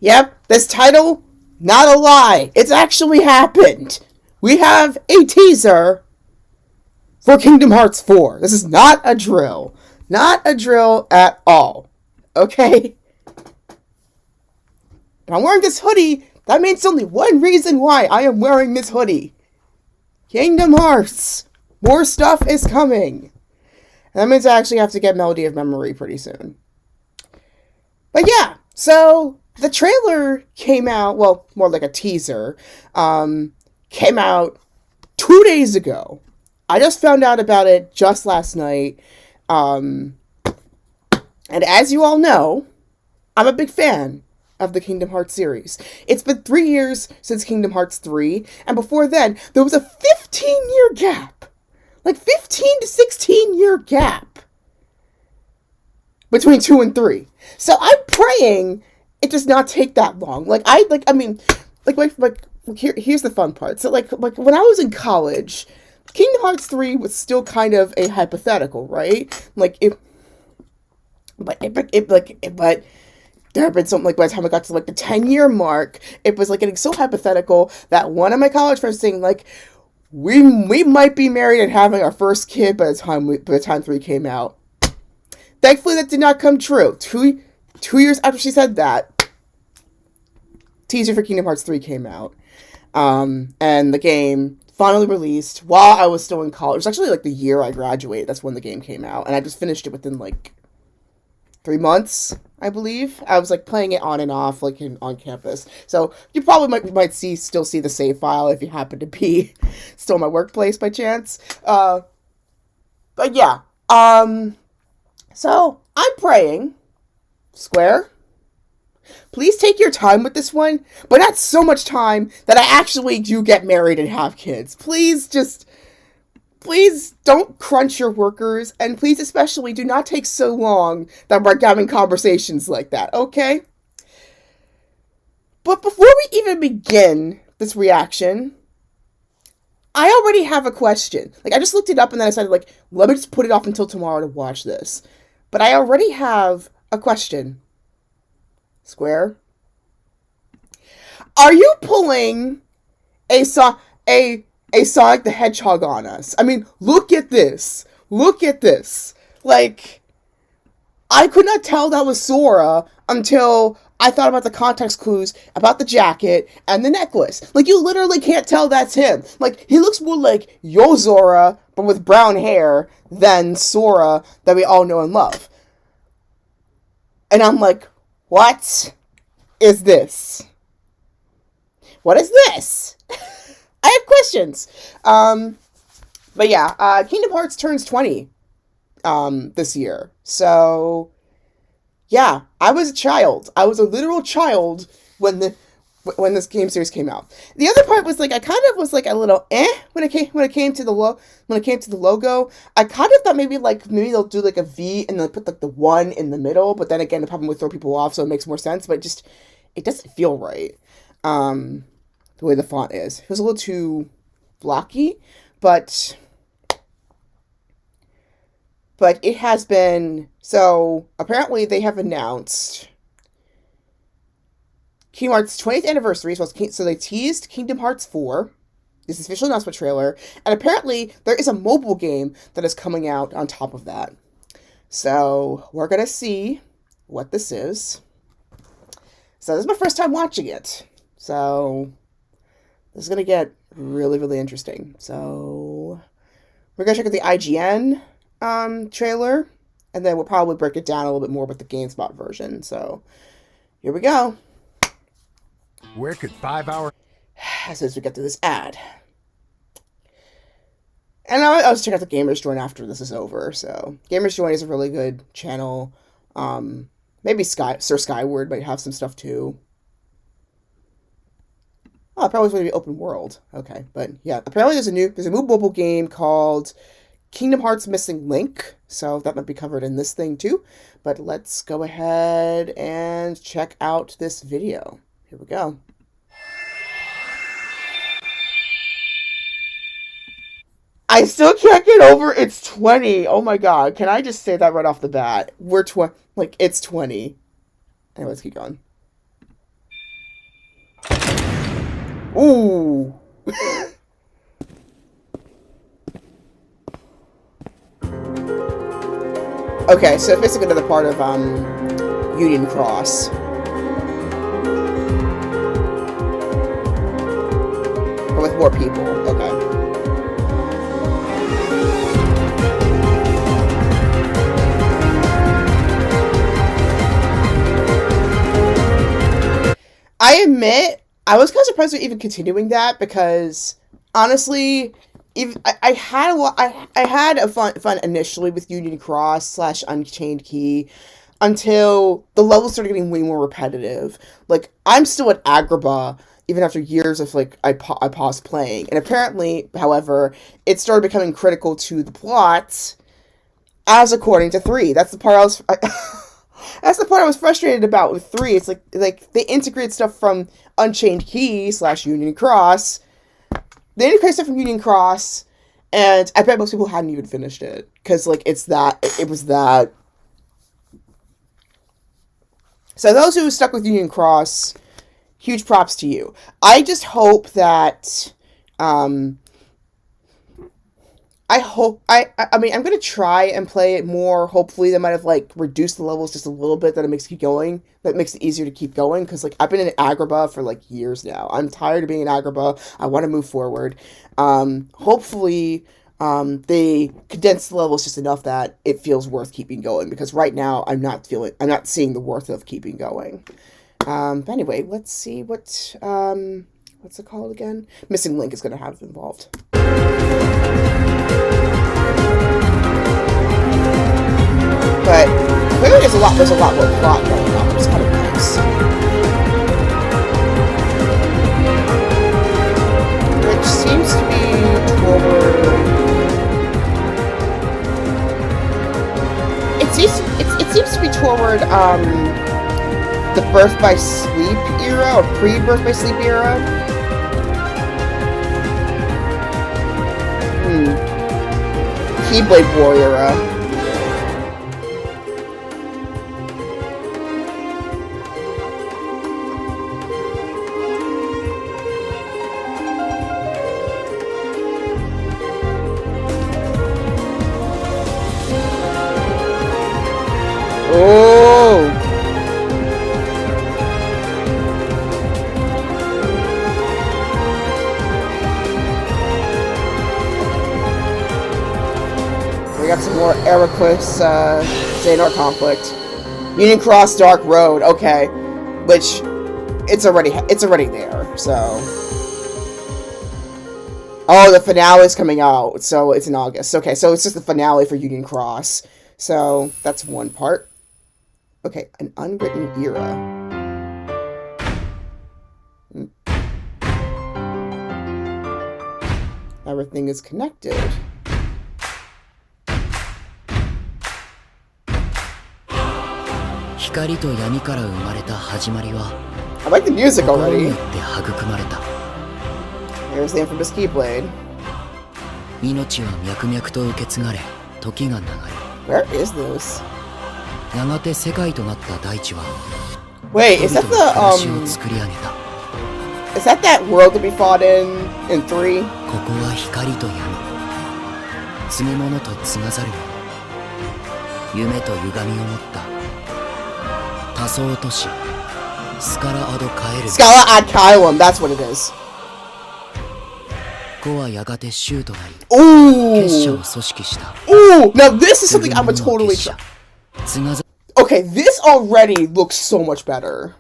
Yep, this title, not a lie. It's actually happened. We have a teaser for Kingdom Hearts 4. This is not a drill. Not a drill at all. Okay? But I'm wearing this hoodie. That means only one reason why I am wearing this hoodie. Kingdom Hearts. More stuff is coming. And that means I actually have to get Melody of Memory pretty soon. But yeah, so the trailer came out, well, more like a teaser, came out 2 days ago. I just found out about it just last night. And as you all know, I'm a big fan of the Kingdom Hearts series. It's been 3 years since Kingdom Hearts 3, and before then, there was a 15-year gap. Like, 15 to 16-year gap between 2 and 3. So I'm praying it does not take that long. Here's the fun part. So, like when I was in college, Kingdom Hearts 3 was still kind of a hypothetical, right? But there had been something, like, by the time I got to, like, the 10-year mark, it was, like, getting so hypothetical that one of my college friends saying, like, we might be married and having our first kid by the time 3 came out. Thankfully, that did not come true. Two years after she said that, teaser for Kingdom Hearts 3 came out. And the game finally released while I was still in college. It was actually, like, the year I graduated. That's when the game came out. And I just finished it within, like, 3 months, I believe. I was, like, playing it on and off, like, on campus. So you probably might still see the save file if you happen to be still in my workplace by chance. But yeah. So I'm praying, Square, please take your time with this one, but not so much time that I actually do get married and have kids. Please don't crunch your workers, and please especially do not take so long that we're having conversations like that, okay? But before we even begin this reaction, I already have a question. Like, I just looked it up and then I decided, like, let me just put it off until tomorrow to watch this. But I already have a question. Square, are you pulling a Sonic the Hedgehog on us? I mean, look at this. Look at this. Like, I could not tell that was Sora until I thought about the context clues about the jacket and the necklace. Like, you literally can't tell that's him. Like, he looks more like Yozora, but with brown hair, than Sora that we all know and love. And I'm like, what is this? What is this? I have questions. But yeah, Kingdom Hearts turns 20 this year. So yeah, I was a child. I was a literal child when this game series came out. The other part was, like, I kind of was, like, a little when it came to the logo. I kind of thought maybe they'll do, like, a V and they'll put, like, the 1 in the middle, but then again, it probably would throw people off, so it makes more sense, but it doesn't feel right. The way the font is. It was a little too blocky, but it has been, so apparently they have announced Kingdom Hearts 20th anniversary, so they teased Kingdom Hearts 4, this is official announcement trailer, and apparently there is a mobile game that is coming out on top of that. So we're going to see what this is. So this is my first time watching it, so this is going to get really, really interesting. So we're going to check out the IGN trailer, and then we'll probably break it down a little bit more with the GameSpot version. So here we go. Where could 5 hours... As soon as we get to this ad. And I'll just check out the Gamers Joint after this is over. So Gamers Joint is a really good channel. Maybe Sir Skyward might have some stuff too. Oh, probably going to be open world. Okay, but yeah, apparently there's a new mobile game called Kingdom Hearts Missing Link, so that might be covered in this thing too. But let's go ahead and check out this video. Here we go. I still can't get over it's 20. Oh my god, can I just say that right off the bat? We're 20, like, it's 20. Anyway, let's keep going. Ooh. Okay, so basically another part of Union Cross. But with more people. Okay. I admit, I was kind of surprised they're even continuing that because honestly, I had a lot, I had a fun initially with Union Cross / Unchained Key until the levels started getting way more repetitive. Like I'm still at Agrabah even after years of like I paused playing, and apparently, however, it started becoming critical to the plot as according to 3. That's the part I was. That's the part I was frustrated about with 3. It's like they integrate stuff from Unchained Key / Union Cross. They integrate stuff from Union Cross, and I bet most people hadn't even finished it because like it was that. So those who stuck with Union Cross, huge props to you. I just hope that. I mean, I'm going to try and play it more. Hopefully, they might have, like, reduced the levels just a little bit that it makes it keep going. That makes it easier to keep going. Because, like, I've been in Agrabah for, like, years now. I'm tired of being in Agrabah. I want to move forward. Hopefully, they condense the levels just enough that it feels worth keeping going. Because right now, I'm not seeing the worth of keeping going. But anyway, let's see what's it called again? Missing Link is going to have involved. But clearly there's a lot more plot going on, which is kind of nice. Which seems to be toward... It seems to be toward, the Birth by Sleep era, or pre-Birth by Sleep era. Keyblade War era. Oh! We got some more Erequus, Xehanort conflict. Union Cross Dark Road, okay. Which, it's already there, so... Oh, the finale's coming out, so it's in August. Okay, so it's just the finale for Union Cross. So, that's one part. Okay, an unwritten era. Everything is connected. I like the music already. There's the infamous Keyblade. Where is this? Wait, is that the, is that world that we fought in 3? Scala ad Caelum, that's what it is. Ooh! Ooh! Now this is something I would totally try. Okay, this already looks so much better.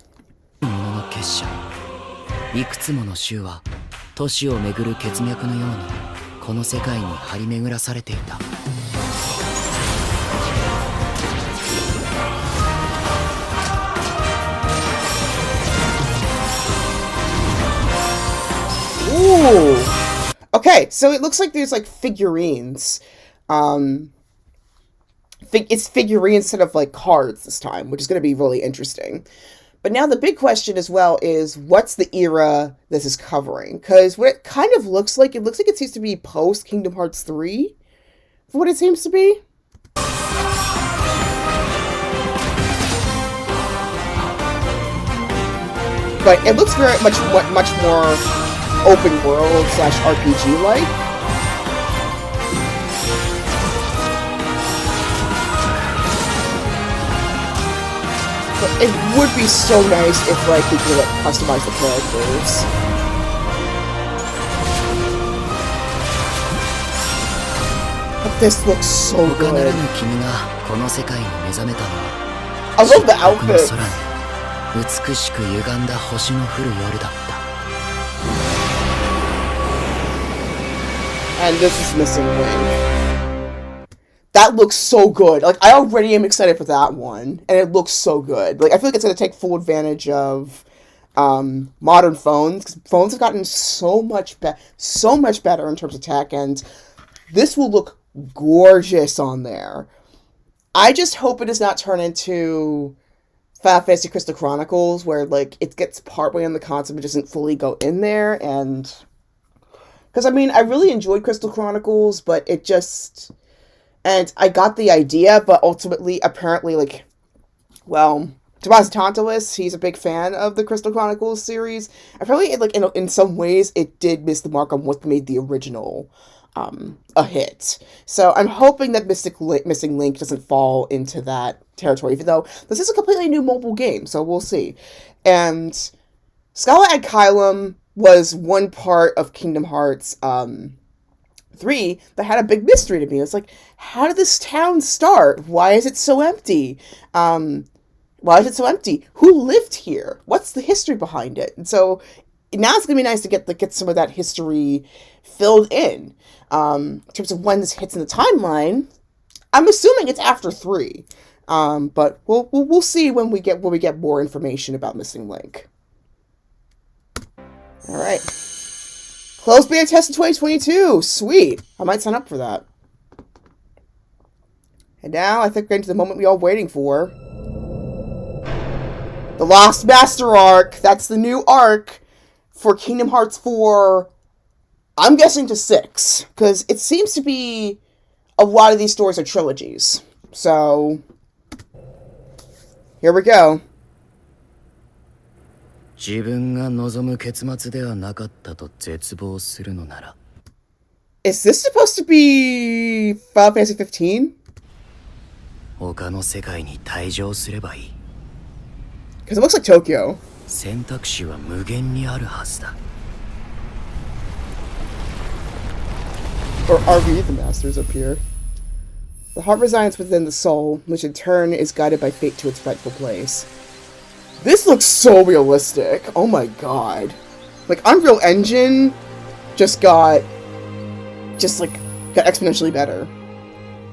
Ooh! Okay, so it looks like there's like figurines. It's figurines instead of like cards this time, which is going to be really interesting. But now the big question as well is, what's the era this is covering? Because what it kind of looks like it seems to be post Kingdom Hearts 3, for what it seems to be. But it looks very much more open world / RPG like. But it would be so nice if like we could like customize the characters. But this looks so good. I love the outfit. And this is missing Link. That looks so good. Like, I already am excited for that one. And it looks so good. Like, I feel like it's going to take full advantage of modern phones. Because phones have gotten so much better in terms of tech. And this will look gorgeous on there. I just hope it does not turn into Final Fantasy Crystal Chronicles, where, like, it gets partway on the console but doesn't fully go in there. And because, I mean, I really enjoyed Crystal Chronicles, but it just... And I got the idea, but ultimately, apparently, like... Well, Tobias Tantalus, he's a big fan of the Crystal Chronicles series. Apparently, like, in some ways, it did miss the mark on what made the original a hit. So I'm hoping that Missing Link doesn't fall into that territory, even though this is a completely new mobile game, so we'll see. And Scala ad Caelum was one part of Kingdom Hearts 3 that had a big mystery to me. It's like, how did this town start? Why is it so empty? Why is it so empty? Who lived here? What's the history behind it? And so now it's gonna be nice to get some of that history filled in. In terms of when this hits in the timeline, I'm assuming it's after 3. But we'll see when we get more information about Missing Link. All right. Closed beta test in 2022. Sweet. I might sign up for that. And now I think we're into the moment we all waiting for. The Lost Master arc. That's the new arc for Kingdom Hearts 4. I'm guessing to 6. Because it seems to be a lot of these stories are trilogies. So, here we go. Is this supposed to be Final Fantasy 15? Because it looks like Tokyo. Or are we the masters up here? The heart resides within the soul, which in turn is guided by fate to its rightful place. This looks so realistic. Oh my god. Like, Unreal Engine just got exponentially better.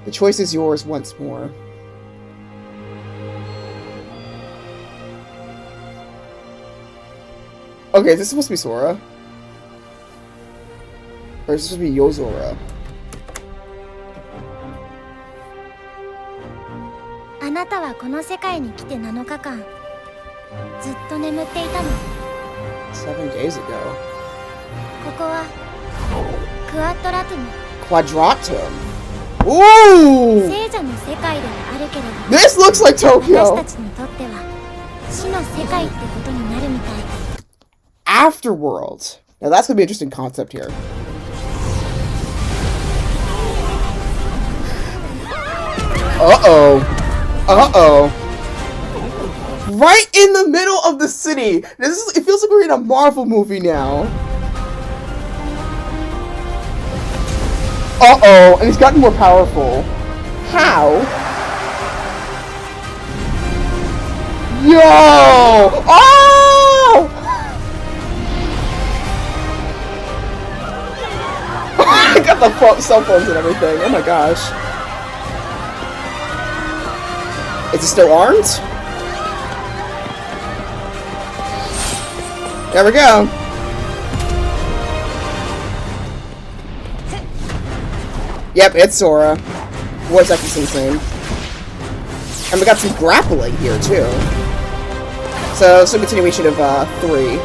The choice is yours once more. Okay, is this supposed to be Sora? Or is this supposed to be Yozora? Seven days ago. Quadratum. Ooh! This looks like Tokyo! Afterworld. Now that's gonna be an interesting concept here. Uh-oh. Uh-oh. Right in the middle of the city. It feels like we're in a Marvel movie now. Uh-oh. And he's gotten more powerful. How? Yo! Oh! I got the cell phones and everything. Oh my gosh. Is he still armed? There we go. Yep, it's Sora. Voice acting's insane. And we got some grappling here, too. So, it's a continuation of, 3.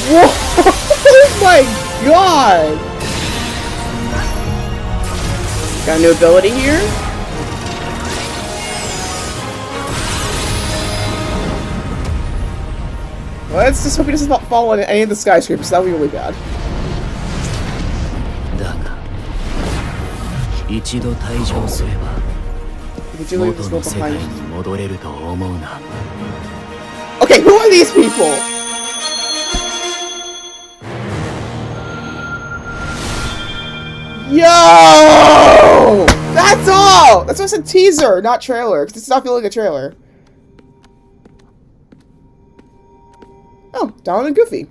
Whoa! Oh my god! Got a new ability here? Let's just hope he doesn't fall on any of the skyscrapers. That would be really bad. だが一度退場すれば Would you leave this 元 world の世界 behind? に戻れると思うな Okay, who are these people? Yo! That's all! That's just a teaser, not trailer, because it's not feeling like a trailer. Oh, Donald and Goofy.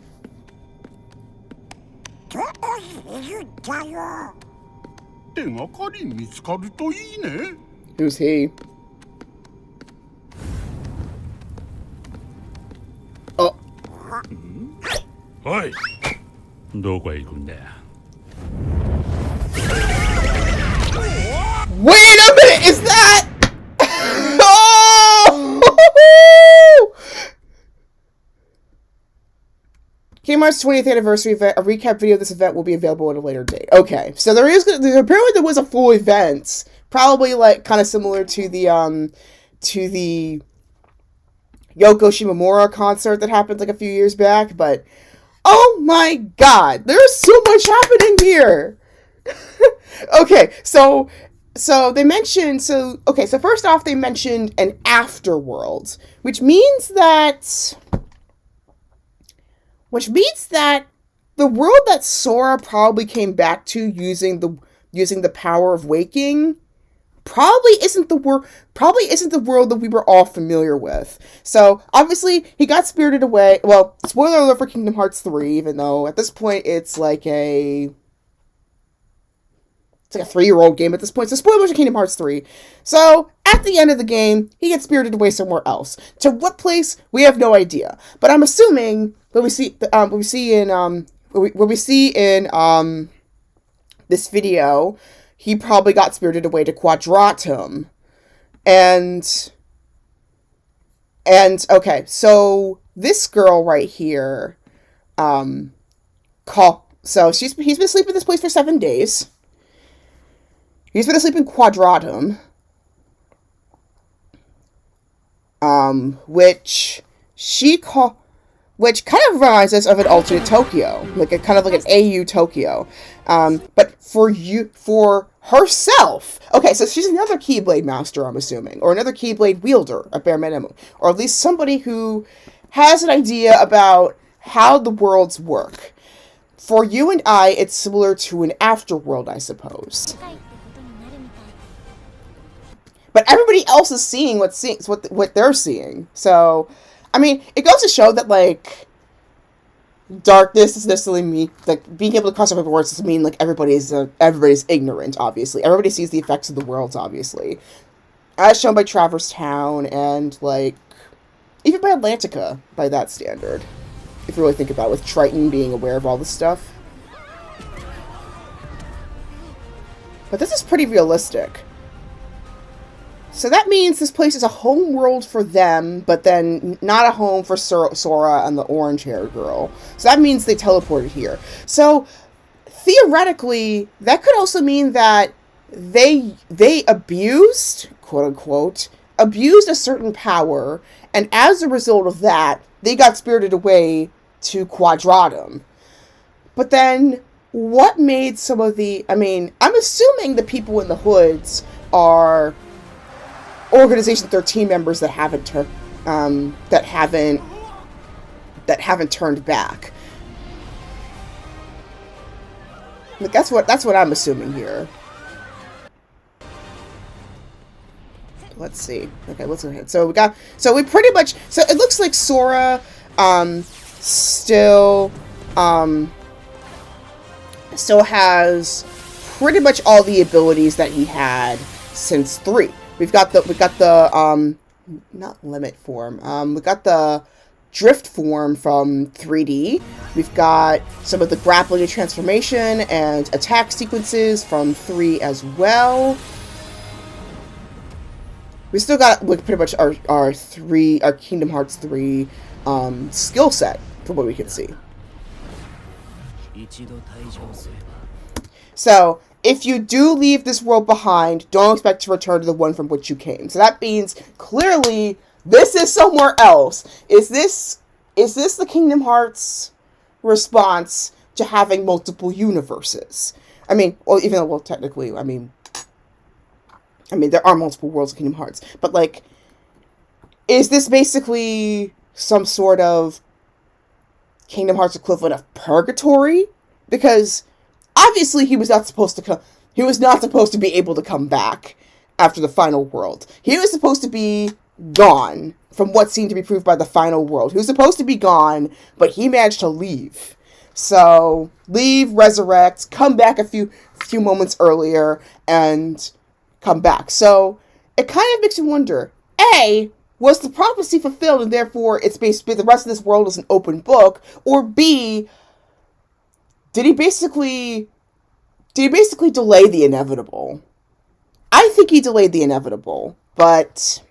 Who's he? Oh. おいどこへ行くんだよ Wait a minute! Is that? Oh! Kingdom Hearts 20th anniversary event. A recap video of this event will be available at a later date. Okay, so apparently there was a full event, probably like kind of similar to the Yoko Shimomura concert that happened like a few years back. But oh my God, there's so much happening here. Okay, so they mentioned, so first off, they mentioned an afterworld, which means that the world that Sora probably came back to using the power of waking probably isn't the world that we were all familiar with. So obviously he got spirited away. Well, spoiler alert for Kingdom Hearts 3, even though at this point it's like a 3-year-old game at this point. So spoilers for Kingdom Hearts 3. So at the end of the game, he gets spirited away somewhere else. To what place, we have no idea. But I'm assuming what we see in this video, he probably got spirited away to Quadratum. And okay, so this girl right here, he's been asleep in this place for 7 days. He's been asleep in Quadratum, which kind of reminds us of an alternate Tokyo, like an AU Tokyo, but for herself. Okay, so she's another Keyblade master, I'm assuming, or another Keyblade wielder, at bare minimum, or at least somebody who has an idea about how the worlds work. For you and I, it's similar to an afterworld, I suppose. But everybody else is seeing what they're seeing. So, I mean, it goes to show that, like, darkness doesn't necessarily mean, like, being able to cross over worlds doesn't mean, like, everybody's ignorant, obviously. Everybody sees the effects of the worlds, obviously. As shown by Traverse Town and, like, even by Atlantica, by that standard. If you really think about it, with Triton being aware of all this stuff. But this is pretty realistic. So that means this place is a home world for them, but then not a home for Sora and the orange-haired girl. So that means they teleported here. So theoretically, that could also mean that they abused, quote-unquote, abused a certain power, and as a result of that, they got spirited away to Quadratum. But then, what made some of the... I mean, I'm assuming the people in the hoods are Organization 13 members that haven't turned back. Like, that's what I'm assuming here. Let's see. Okay, let's go ahead. So we pretty much, so it looks like Sora still has pretty much all the abilities that he had since 3. We've got the not limit form. We got the drift form from 3D. We've got some of the grappling and transformation and attack sequences from 3 as well. We still got, like, pretty much our Kingdom Hearts 3 skill set from what we can see. So, if you do leave this world behind, don't expect to return to the one from which you came. So that means, clearly, this is somewhere else. Is this is this the Kingdom Hearts response to having multiple universes? I mean, well, even though, well, technically, I mean, there are multiple worlds of Kingdom Hearts, but, like, is this basically some sort of Kingdom Hearts equivalent of purgatory? Because obviously he was not supposed to be able to come back after the final world. He was supposed to be gone, from what seemed to be proved by the final world. He was supposed to be gone, but he managed to leave. So, leave, resurrect, come back a few moments earlier, and come back. So, it kind of makes you wonder, A, was the prophecy fulfilled and therefore it's basically the rest of this world is an open book? Or B, did he basically delay the inevitable? I think he delayed the inevitable, but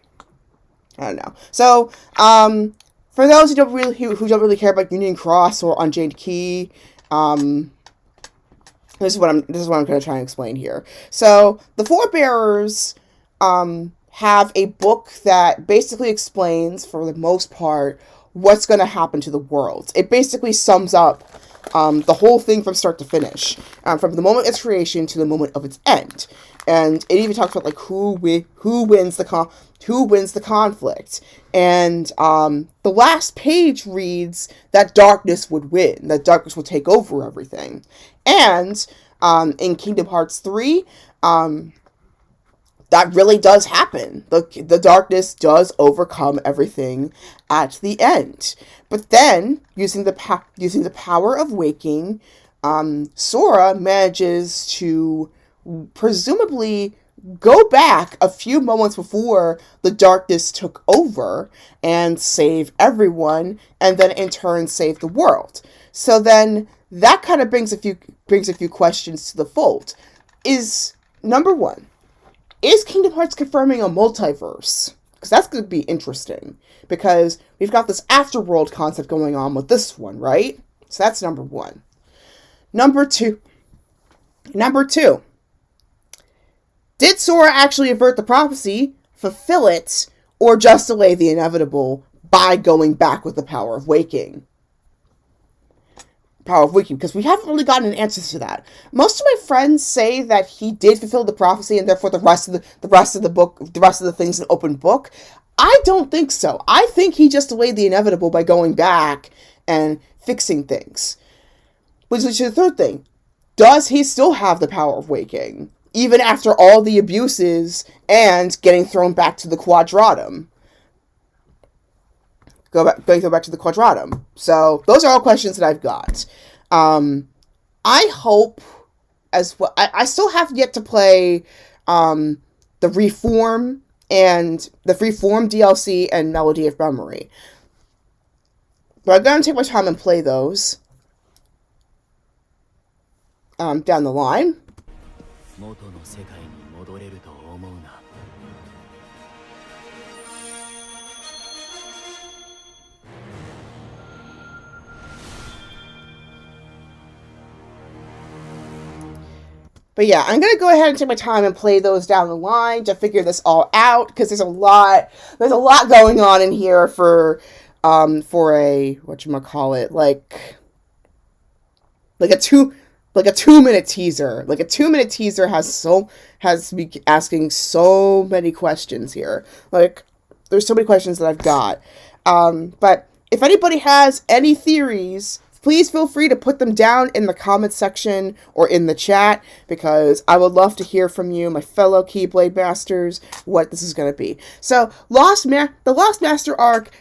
I don't know. So, for those who don't really care about Union Cross or Unchained Key, this is what I'm going to try and explain here. So, the Forebearers have a book that basically explains, for the most part, what's going to happen to the world. It basically sums up the whole thing from start to finish, from the moment of its creation to the moment of its end. And it even talks about, like, who wins the conflict. And the last page reads that darkness would win, that darkness would take over everything. And in Kingdom Hearts 3, that really does happen. The darkness does overcome everything at the end. But then, using the power of waking, Sora manages to presumably go back a few moments before the darkness took over and save everyone, and then in turn save the world. So then that kind of brings a few questions to the fold. Number one, is Kingdom Hearts confirming a multiverse? Because that's going to be interesting. Because we've got this afterworld concept going on with this one, right? So that's number one. Number two. Did Sora actually avert the prophecy, fulfill it, or just delay the inevitable by going back with the power of waking? Because we haven't really gotten an answer to that. Most of my friends say that he did fulfill the prophecy and therefore the rest of the things an open book. I don't think so. I think he just delayed the inevitable by going back and fixing things. Which is the third thing. Does he still have the power of waking, even after all the abuses and getting thrown back to the Quadratum? Go back to the Quadratum. So, those are all questions that I've got. I hope, as well, I still have yet to play, the Reform DLC and Melody of Memory. But I'm going to take my time and play those, down the line. But yeah, I'm going to go ahead and take my time and play those down the line to figure this all out, because there's a lot going on in here for a, whatchamacallit, like a 2-minute teaser. Like a 2-minute teaser has me asking so many questions here. Like, there's so many questions that I've got. But if anybody has any theories, please feel free to put them down in the comments section or in the chat, because I would love to hear from you, my fellow Keyblade Masters, what this is going to be. So, the Lost Master arc,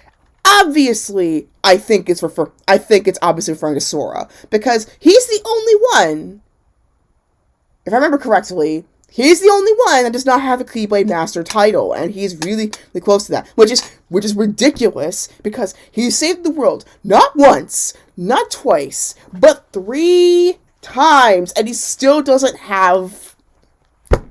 obviously, I think it's obviously referring to Sora, because he's the only one, if I remember correctly, he's the only one that does not have a Keyblade Master title, and he's really, really close to that, which is ridiculous, because he saved the world not once, not twice, but 3 times, and he still doesn't have the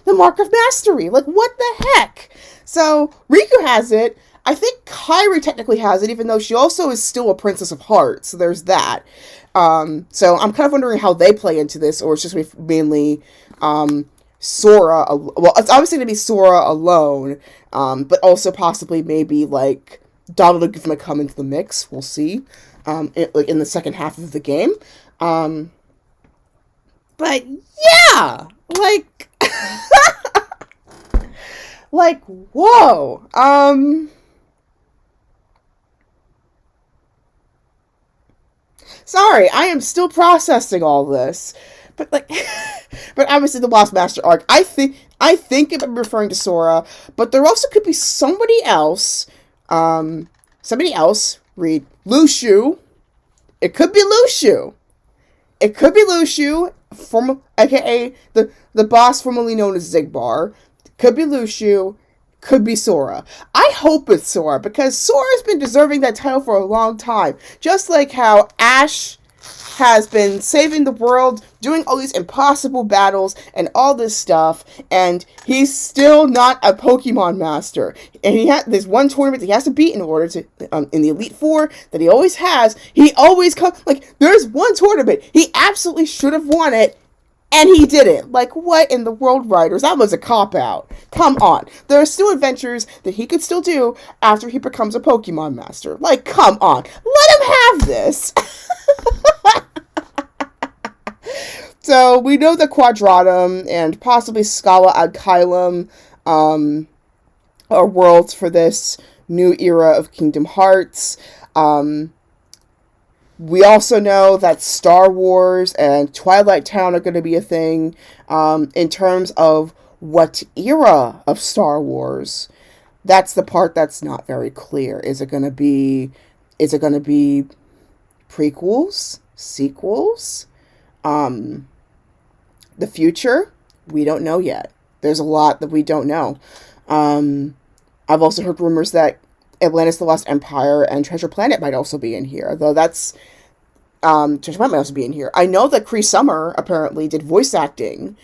Mark of Mastery. Like, what the heck? So, Riku has it. I think Kairi technically has it, even though she also is still a Princess of Hearts, so there's that. So I'm kind of wondering how they play into this, or it's just going to be mainly Sora. Well, it's obviously going to be Sora alone, but also possibly maybe, like, Donald and Goofy might come into the mix. We'll see. In the second half of the game. But yeah, like, like, whoa. Sorry, I am still processing all this. But like, but obviously the Lost Master arc. I think I'm referring to Sora, but there also could be somebody else. Read Lushu. It could be Lushu. It could be Lushu, aka the boss formerly known as Zigbar. Could be Lushu. Could be Sora. I hope it's Sora, because Sora's been deserving that title for a long time. Just like how Ash has been saving the world, doing all these impossible battles and all this stuff, and he's still not a Pokemon master. And there's one tournament that he has to beat in order to, in the Elite Four that he always has. He always there's one tournament he absolutely should have won it, and he didn't. Like, what in the world, writers? That was a cop-out. Come on. There are still adventures that he could still do after he becomes a Pokemon master. Like, come on. Let him have this. So, we know that Quadratum and possibly Scala Adkylum are worlds for this new era of Kingdom Hearts. We also know that Star Wars and Twilight Town are going to be a thing. In terms of what era of Star Wars, that's the part that's not very clear. Is it going to be prequels, sequels, the future? We don't know yet. There's a lot that we don't know. I've also heard rumors that Atlantis the Lost Empire and Treasure Planet might also be in here, though that's Treasure Planet might also be in here. I know that Cree Summer apparently did voice acting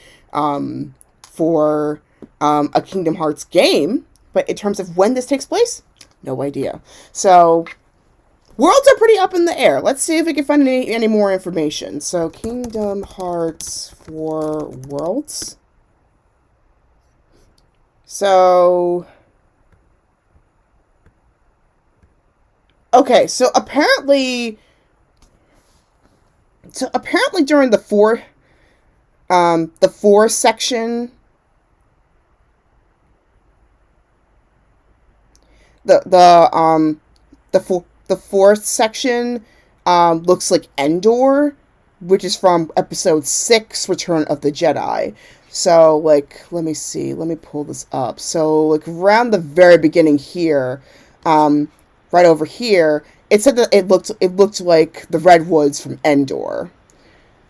for a Kingdom Hearts game, but in terms of when this takes place, no idea. So worlds are pretty up in the air. Let's see if we can find any more information. So Kingdom Hearts 4 worlds. So okay, so apparently during the four section, the fourth section looks like Endor, which is from episode 6, Return of the Jedi. So, like, let me see, let me pull this up. So, like, around the very beginning here, right over here, it said that it looked like the redwoods from Endor.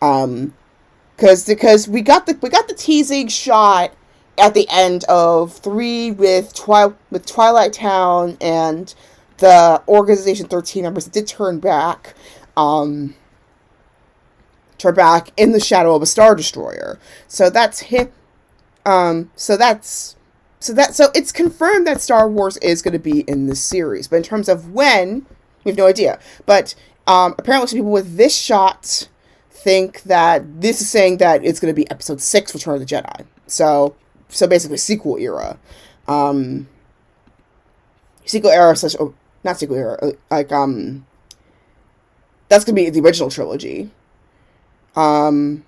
Because we got the teasing shot at the end of 3 with Twilight Town and the Organization 13 members that did turn back in the shadow of a Star Destroyer. So that's him. So it's confirmed that Star Wars is going to be in this series, but in terms of when, we have no idea. But apparently some people with this shot think that this is saying that it's going to be episode 6, Return of the Jedi. So basically sequel era. Sequel era slash, oh, not sequel era, like, that's going to be the original trilogy. Well,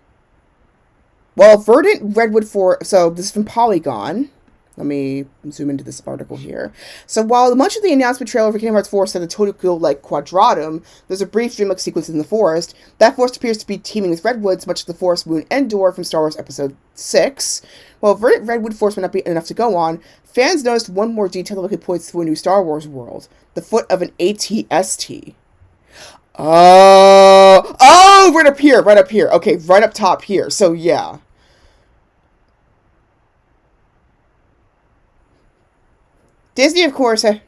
Verdant Redwood 4, so this is from Polygon. Let me zoom into this article here. So while much of the announcement trailer for Kingdom Hearts 4 said the Otaku like Quadratum, there's a brief dreamlike sequence in the forest. That forest appears to be teeming with redwoods, much like the forest moon Endor from Star Wars Episode 6. While Verdant Redwood Forest might not be enough to go on, fans noticed one more detail that points to a new Star Wars world. The foot of an ATST. Oh, right up here. Okay, right up top here. So, yeah. Disney, of course, has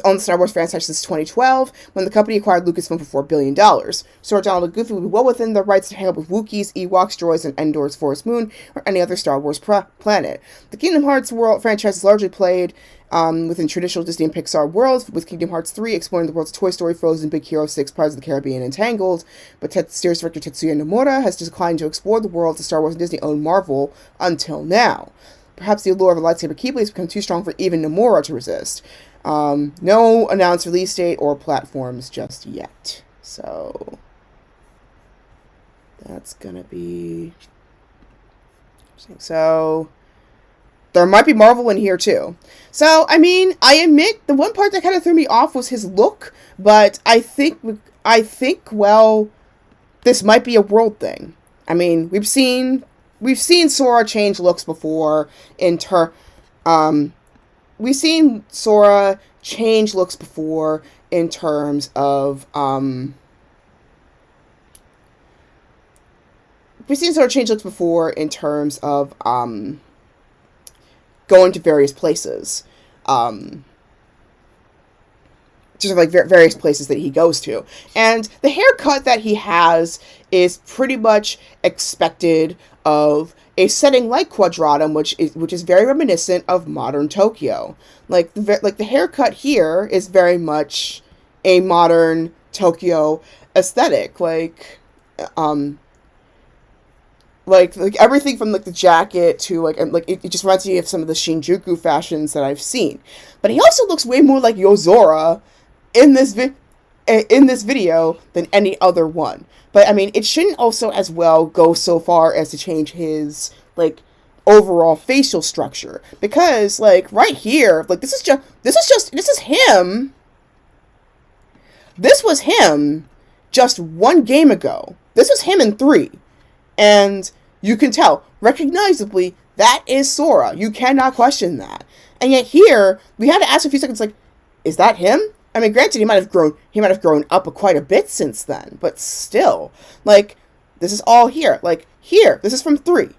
owned the Star Wars franchise since 2012, when the company acquired Lucasfilm for $4 billion. Sora, Donald, and Goofy will be well within their rights to hang out with Wookiees, Ewoks, droids, and Endor's Forest Moon, or any other Star Wars planet. The Kingdom Hearts world franchise is largely played within traditional Disney and Pixar worlds, with Kingdom Hearts 3 exploring the worlds of Toy Story, Frozen, Big Hero 6, Pirates of the Caribbean, and Tangled, but series director Tetsuya Nomura has declined to explore the worlds of Star Wars and Disney-owned Marvel until now. Perhaps the allure of a lightsaber keyblade has become too strong for even Nomura to resist. No announced release date or platforms just yet. So that's gonna be... So there might be Marvel in here too. So, I mean, I admit the one part that kind of threw me off was his look, but I think, well, this might be a world thing. I mean, we've seen Sora change looks before we've seen Sora change looks before in terms of, going to various places. Just like various places that he goes to. And the haircut that he has is pretty much expected of a setting like Quadratum, which is very reminiscent of modern Tokyo. Like the haircut here is very much a modern Tokyo aesthetic. Like everything from like the jacket to it just reminds me of some of the Shinjuku fashions that I've seen. But he also looks way more like Yozora in this video than any other one. But I mean, it shouldn't also as well go so far as to change his like overall facial structure, because like right here, like this is him. This was him just one game ago. This was him in 3. And you can tell, recognizably, that is Sora. You cannot question that. And yet here, we had to ask a few seconds, like, is that him? I mean, granted, he might have grown up quite a bit since then, but still, like, this is all here. Like, here, this is from 3.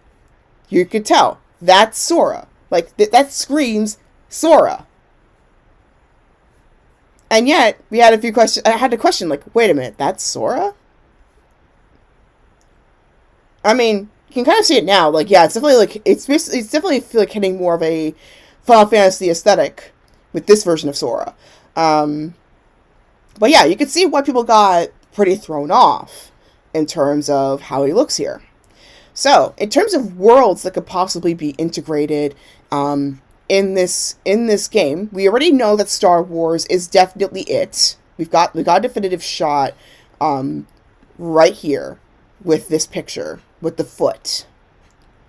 You could tell, that's Sora. Like, that screams Sora. And yet, we had a few questions. I had to question, like, wait a minute, that's Sora? I mean, you can kind of see it now. Like, yeah, it's definitely like it's definitely feel like hitting more of a Final Fantasy aesthetic with this version of Sora. But yeah, you can see why people got pretty thrown off in terms of how he looks here. So, in terms of worlds that could possibly be integrated in this game, we already know that Star Wars is definitely it. We got a definitive shot right here with this picture with the foot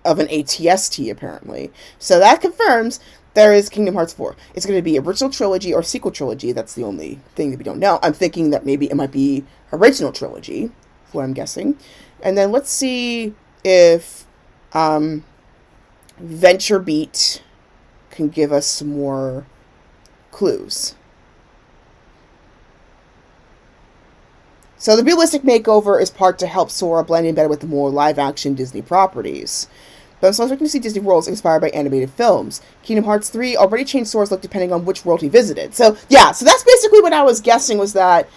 of an ATST apparently. So that confirms there is Kingdom Hearts 4. It's going to be original trilogy or sequel trilogy. That's the only thing that we don't know. I'm thinking that maybe it might be original trilogy, what I'm guessing. And then let's see if Venture Beat can give us some more clues. So the realistic makeover is part to help Sora blend in better with the more live-action Disney properties. But I'm still expecting to see Disney worlds inspired by animated films. Kingdom Hearts 3 already changed Sora's look depending on which world he visited. So, yeah, so that's basically what I was guessing, was that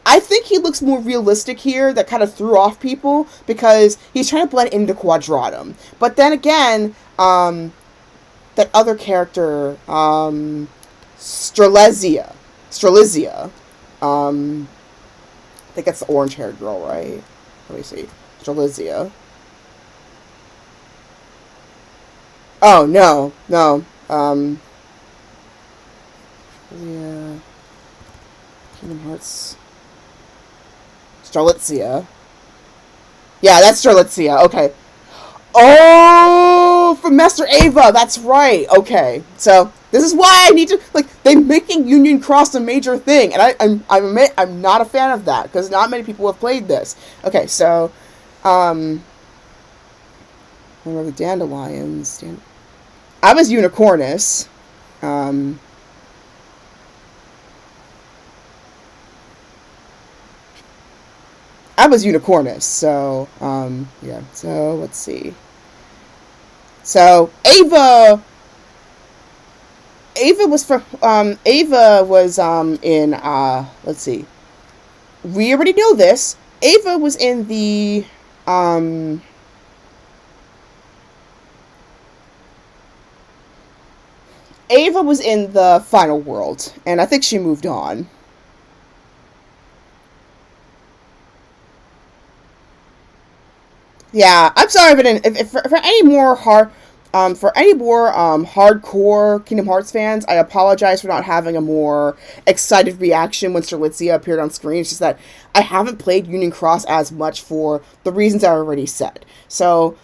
I think he looks more realistic here. That kind of threw off people because he's trying to blend into Quadratum. But then again, that other character, Strelizia, I think that's the orange-haired girl, right? Let me see. Strelizia. Oh, no. Yeah. Kingdom Hearts. Strelitzia. Yeah, that's Strelitzia. Okay. Oh, from Master Ava. That's right. Okay. So, this is why I need to, like, they're making Union Cross a major thing. And I admit, I'm not a fan of that, because not many people have played this. Okay, so, what are the dandelions? I was Unicornus. So, yeah. So, let's see. So, Ava was from, in, let's see. We already know this. Ava was in the, Ava was in the final world, and I think she moved on. Yeah, I'm sorry, but if for any more For any more hardcore Kingdom Hearts fans, I apologize for not having a more excited reaction when Strelitzia appeared on screen. It's just that I haven't played Union Cross as much for the reasons I already said. So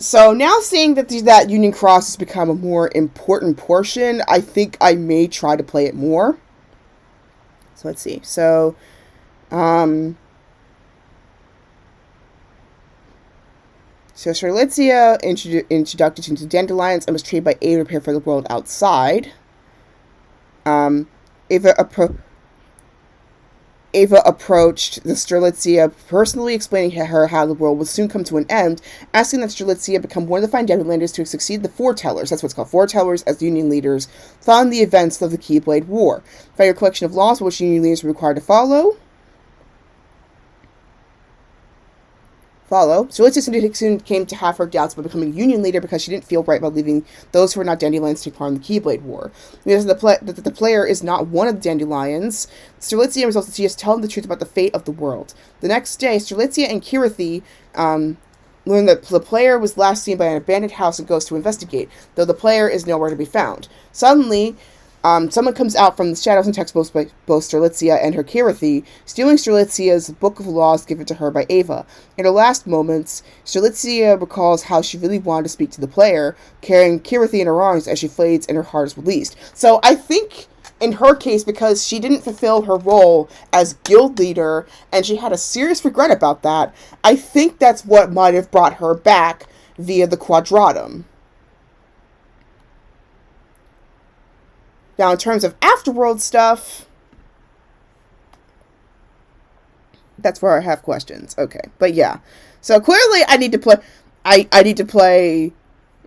now seeing that Union Cross has become a more important portion, I think I may try to play it more. So let's see. So, Strelitzia introduced into dandelions and was trained by Ava to prepare for the world outside. Ava approached the Strelitzia, personally explaining to her how the world would soon come to an end, asking that Strelitzia become one of the fine Dandelilanders to succeed the Foretellers. That's what's called, Foretellers, as Union leaders, following the events of the Keyblade War. Find your collection of laws which Union leaders were required to follow. Strelitzia soon came to have her doubts about becoming Union leader because she didn't feel right about leaving those who were not Dandelions to take part in the Keyblade War. Because the player is not one of the Dandelions, Strelitzia resolves that she is telling the truth about the fate of the world. The next day, Strelitzia and Kirithy learn that the player was last seen by an abandoned house and goes to investigate, though the player is nowhere to be found. Suddenly, someone comes out from the shadows and attacks both Strelitzia and her Kirithy, stealing Strelitzia's book of laws given to her by Ava. In her last moments, Strelitzia recalls how she really wanted to speak to the player, carrying Kirithy in her arms as she fades and her heart is released. So I think, in her case, because she didn't fulfill her role as guild leader, and she had a serious regret about that, I think that's what might have brought her back via the Quadratum. Now, in terms of afterworld stuff, that's where I have questions. Okay, but yeah. So clearly, I need to play. I need to play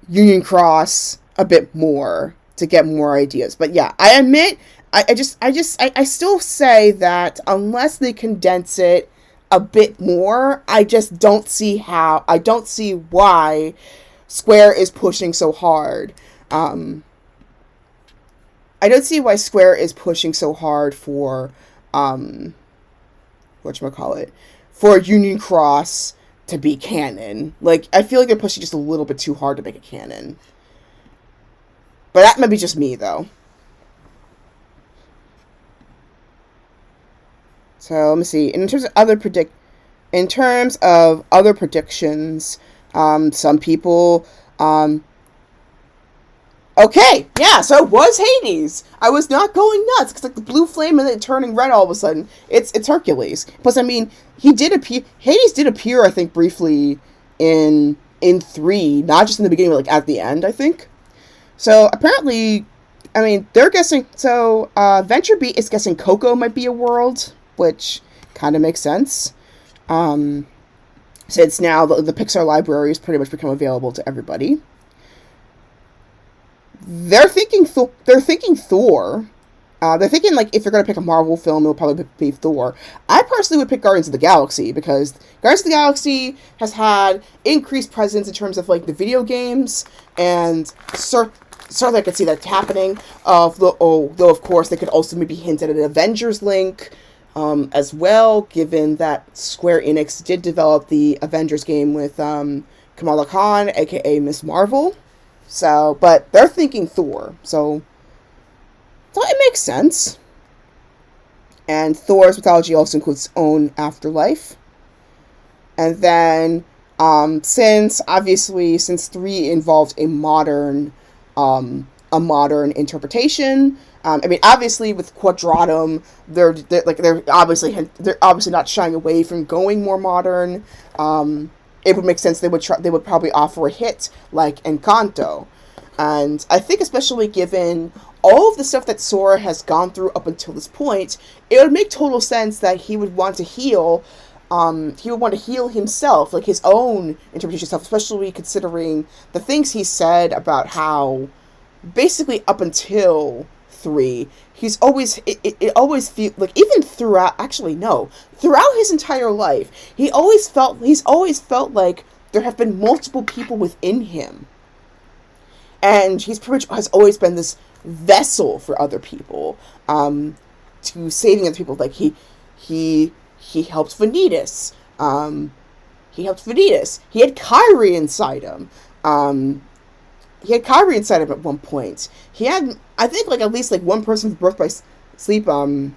Union Cross a bit more to get more ideas. But yeah, I admit, I still say that unless they condense it a bit more, I just don't see how. I don't see why Square is pushing so hard. I don't see why Square is pushing so hard for, whatchamacallit, for Union Cross to be canon. Like, I feel like they're pushing just a little bit too hard to make it canon. But that might be just me, though. So, let me see. In terms of other predictions, some people, okay, yeah, so it was Hades. I was not going nuts, because like the blue flame and then turning red all of a sudden. It's Hercules. Plus, I mean, Hades did appear, I think, briefly in 3, not just in the beginning, but like at the end, I think. So apparently, I mean, they're guessing, so VentureBeat is guessing Coco might be a world, which kind of makes sense. Since now the Pixar library has pretty much become available to everybody. They're thinking Thor. They're thinking, like, if you're going to pick a Marvel film, it'll probably be Thor. I personally would pick Guardians of the Galaxy, because Guardians of the Galaxy has had increased presence in terms of, like, the video games, and certainly I could see that happening. Though, of course, they could also maybe hint at an Avengers link, as well, given that Square Enix did develop the Avengers game with Kamala Khan, aka Miss Marvel. So, but they're thinking Thor, so it makes sense. And Thor's mythology also includes its own afterlife. And then, since 3 involved a modern interpretation, I mean, obviously with Quadratum, they're obviously not shying away from going more modern. It would make sense they would probably offer a hit like Encanto. And I think especially given all of the stuff that Sora has gone through up until this point, it would make total sense that he would want to heal. He would want to heal himself, like his own interpretation of stuff, especially considering the things he said about how basically up until 3, he's always, it always feel like, even throughout his entire life, he's always felt like there have been multiple people within him, and he's pretty much has always been this vessel for other people, to saving other people. Like he helped Vanitas, he had Kyrie inside him, Kyrie inside him at one point. He had, I think, like at least like one person's birth by sleep. Yeah,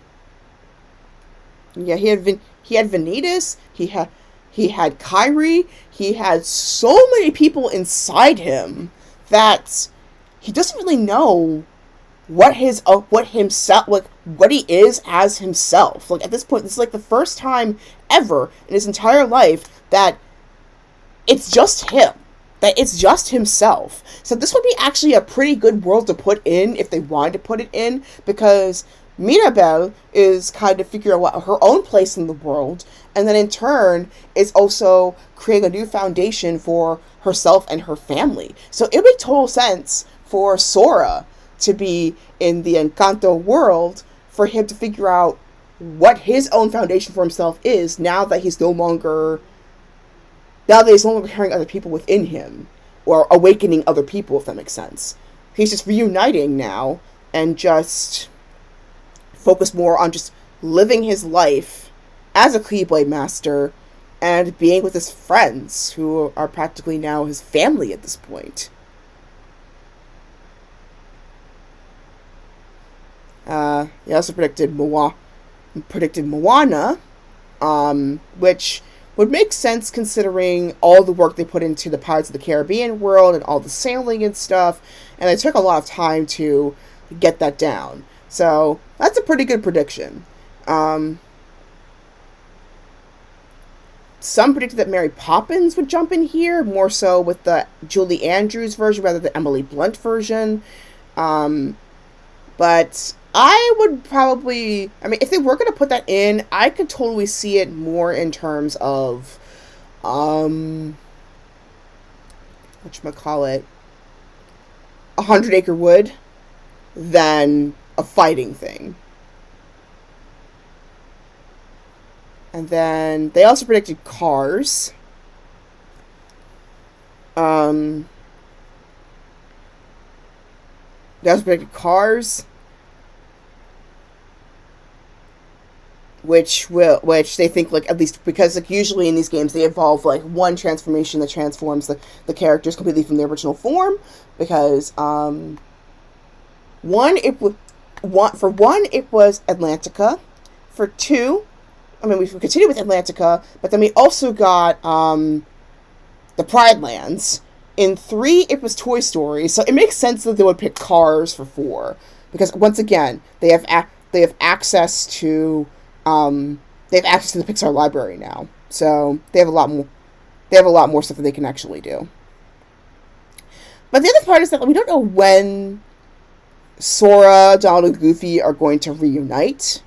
he had Vanitas. He had Kyrie. He had so many people inside him that he doesn't really know what himself, like what he is as himself. Like at this point, this is like the first time ever in his entire life that it's just him. That it's just himself. So this would be actually a pretty good world to put in if they wanted to put it in, because Mirabelle is kind of figuring out her own place in the world, and then in turn is also creating a new foundation for herself and her family. So it would make total sense for Sora to be in the Encanto world, for him to figure out what his own foundation for himself is now that he's no longer carrying other people within him, or awakening other people, if that makes sense. He's just reuniting now, and just focus more on just living his life as a Keyblade Master, and being with his friends, who are practically now his family at this point. He also predicted Moana, which would make sense considering all the work they put into the Pirates of the Caribbean world and all the sailing and stuff, and it took a lot of time to get that down. So that's a pretty good prediction. Some predicted that Mary Poppins would jump in here, more so with the Julie Andrews version rather than Emily Blunt version. But I would probably, if they were going to put that in, I could totally see it more in terms of, whatchamacallit, 100 Acre Wood than a fighting thing. And then they also predicted Cars. They also predicted Cars, which they think, like, at least because, like, usually in these games they involve like one transformation that transforms the characters completely from their original form, because it was Atlantica. For two, we continue with Atlantica, but then we also got the Pride Lands. In 3, it was Toy Story, so it makes sense that they would pick Cars for 4, because once again they have access to the Pixar library now, so they have a lot more stuff that they can actually do. But the other part is that we don't know when Sora, Donald, and Goofy are going to reunite,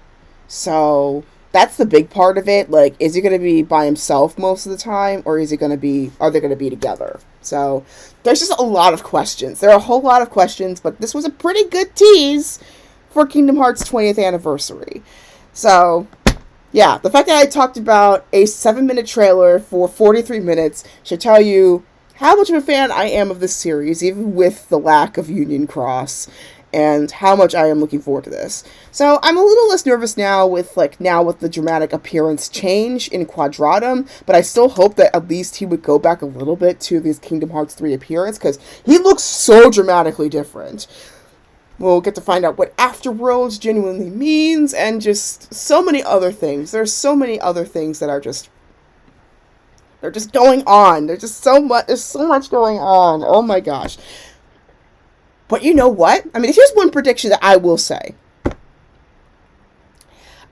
so that's the big part of it. Like, is he going to be by himself most of the time, or are they going to be together? So there's just a lot of questions. There are a whole lot of questions, but this was a pretty good tease for Kingdom Hearts 20th anniversary. So, yeah, the fact that I talked about a 7-minute trailer for 43 minutes should tell you how much of a fan I am of this series, even with the lack of Union Cross, and how much I am looking forward to this. So I'm a little less nervous now with the dramatic appearance change in Quadratum, but I still hope that at least he would go back a little bit to this Kingdom Hearts 3 appearance, because he looks so dramatically different. We'll get to find out what Afterworlds genuinely means, and just so many other things. There's so many other things that are just... they're just going on. There's so much going on. Oh my gosh. But you know what? Here's one prediction that I will say.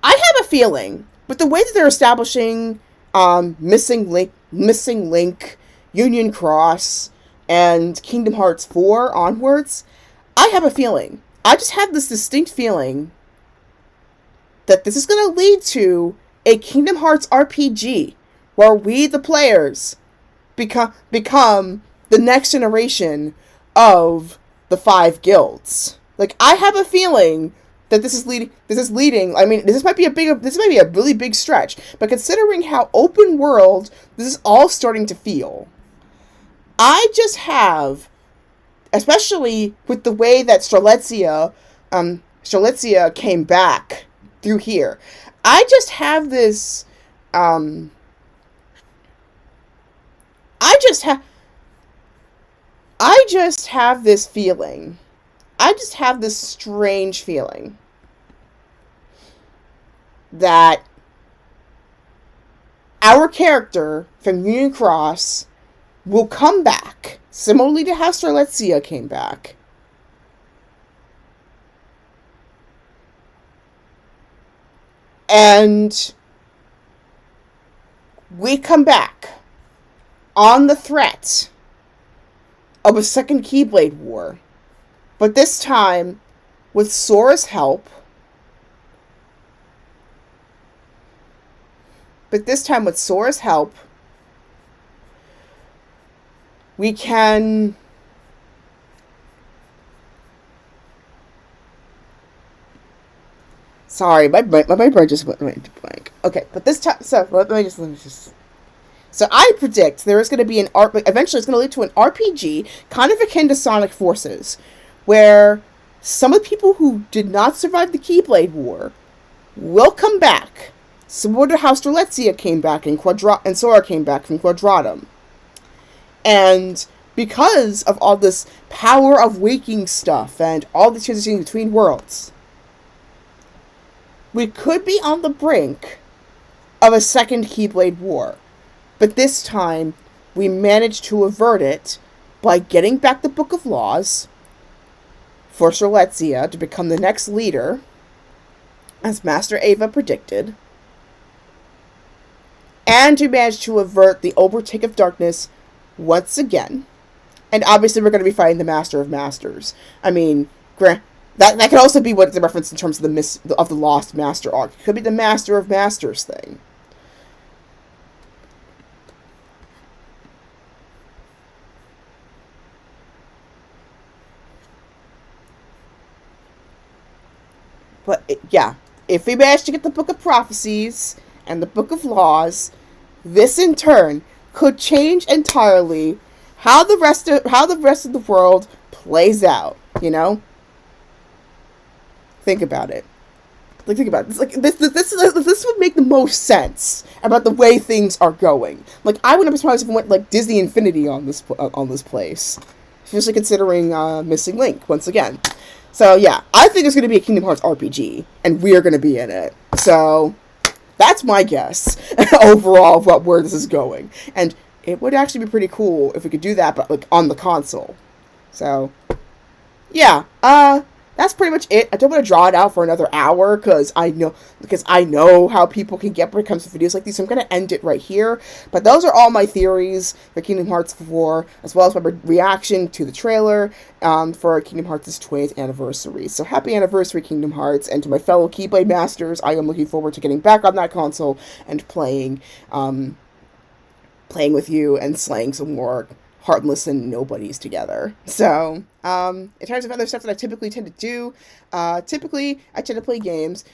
I have a feeling, with the way that they're establishing Missing Link, Union Cross, and Kingdom Hearts 4 onwards, I have a feeling. I just have this distinct feeling that this is going to lead to a Kingdom Hearts RPG, where we, the players, become the next generation of the 5 guilds. Like, I have a feeling that this is leading. This might be a really big stretch, but considering how open world this is all starting to feel, I just have, especially with the way that Strelitzia came back through here, I just have this, I just have this feeling. I just have this strange feeling that our character from Union Cross will come back, similarly to how Starletzia came back. And we come back on the threat of a second Keyblade War. But this time, with Sora's help, we can sorry, my brain just went blank. Okay, but this time, so let me just. So I predict there is going to be eventually it's going to lead to an RPG, kind of akin to Sonic Forces, where some of the people who did not survive the Keyblade War will come back. Similar to how Strelitzia came back and Sora came back from Quadratum. And because of all this power of waking stuff and all the transitioning between worlds, we could be on the brink of a second Keyblade War. But this time, we managed to avert it by getting back the Book of Laws for Strelitzia to become the next leader, as Master Ava predicted, and we managed to avert the overtake of darkness once again. And obviously we're going to be fighting the Master of Masters. I mean, that could also be what it's a reference in terms of the Lost Master arc. It could be the Master of Masters thing. But, yeah, if we manage to get the Book of Prophecies and the Book of Laws, this in turn could change entirely how the rest of the world plays out, you know? Think about it. Think about it. This would make the most sense about the way things are going. I wouldn't be surprised if it went Disney Infinity on this place, especially considering Missing Link once again. So yeah, I think it's going to be a Kingdom Hearts RPG, and we're going to be in it. So that's my guess overall of where this is going. And it would actually be pretty cool if we could do that, but on the console. So yeah, that's pretty much it. I don't want to draw it out for another hour because I know how people can get when it comes to videos like these. So I'm going to end it right here. But those are all my theories for Kingdom Hearts 4, as well as my reaction to the trailer for Kingdom Hearts' 20th anniversary. So happy anniversary, Kingdom Hearts, and to my fellow Keyblade Masters, I am looking forward to getting back on that console and playing with you and slaying some more heartless and nobodies together. So, in terms of other stuff that I typically tend to do, I tend to play games.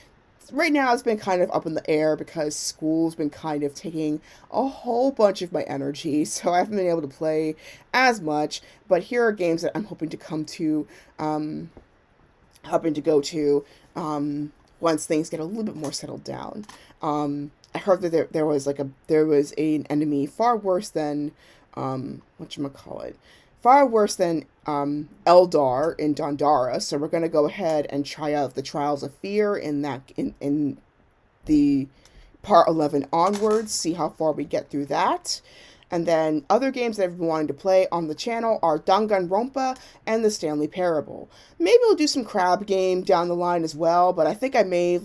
Right now it's been kind of up in the air because school's been kind of taking a whole bunch of my energy, so I haven't been able to play as much, but here are games that I'm hoping to go to once things get a little bit more settled down. I heard that there was an enemy far worse than Eldar in Dondara, so we're going to go ahead and try out the Trials of Fear in the part 11 onwards, see how far we get through that. And then other games that I've been wanting to play on the channel are Danganronpa and the Stanley Parable. Maybe we'll do some crab game down the line as well, but I think I may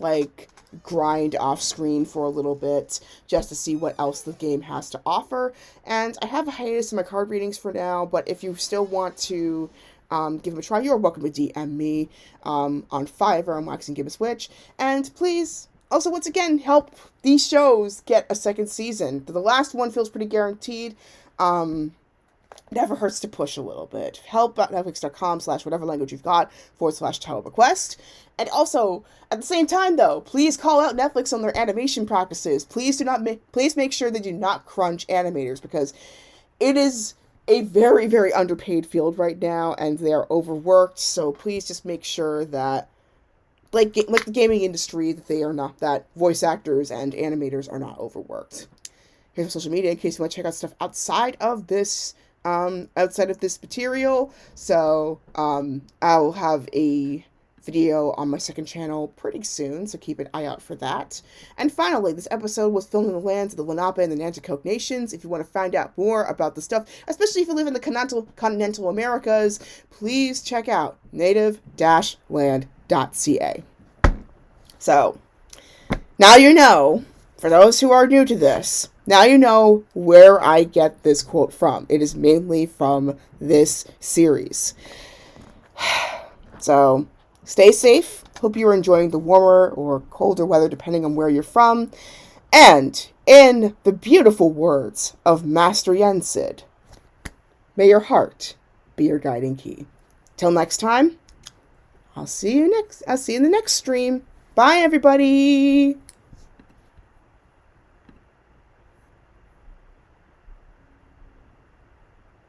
grind off screen for a little bit just to see what else the game has to offer. And I have a hiatus in my card readings for now, but if you still want to give them a try, you're welcome to DM me on Fiverr on waxgibbouswitch. And please also, once again, help these shows get a second season. The last one feels pretty guaranteed. Never hurts to push a little bit. Help at netflix.com/whatever language you've got /title request. And also, at the same time though, please call out Netflix on their animation practices. Please make sure they do not crunch animators, because it is a very, very underpaid field right now and they are overworked. So please just make sure that like the gaming industry, that voice actors and animators are not overworked. Here's my social media in case you want to check out stuff outside of this outside of this material. So I'll have a video on my second channel pretty soon, so keep an eye out for that. And finally, this episode was filmed in the lands of the Lenape and the Nanticoke nations. If you want to find out more about the stuff, especially if you live in the continental Americas, please check out native-land.ca. So, now you know, for those who are new to this, now you know where I get this quote from. It is mainly from this series. So, stay safe. Hope you're enjoying the warmer or colder weather, depending on where you're from. And, in the beautiful words of Master Yensid, may your heart be your guiding key. Till next time, I'll see you in the next stream. Bye, everybody!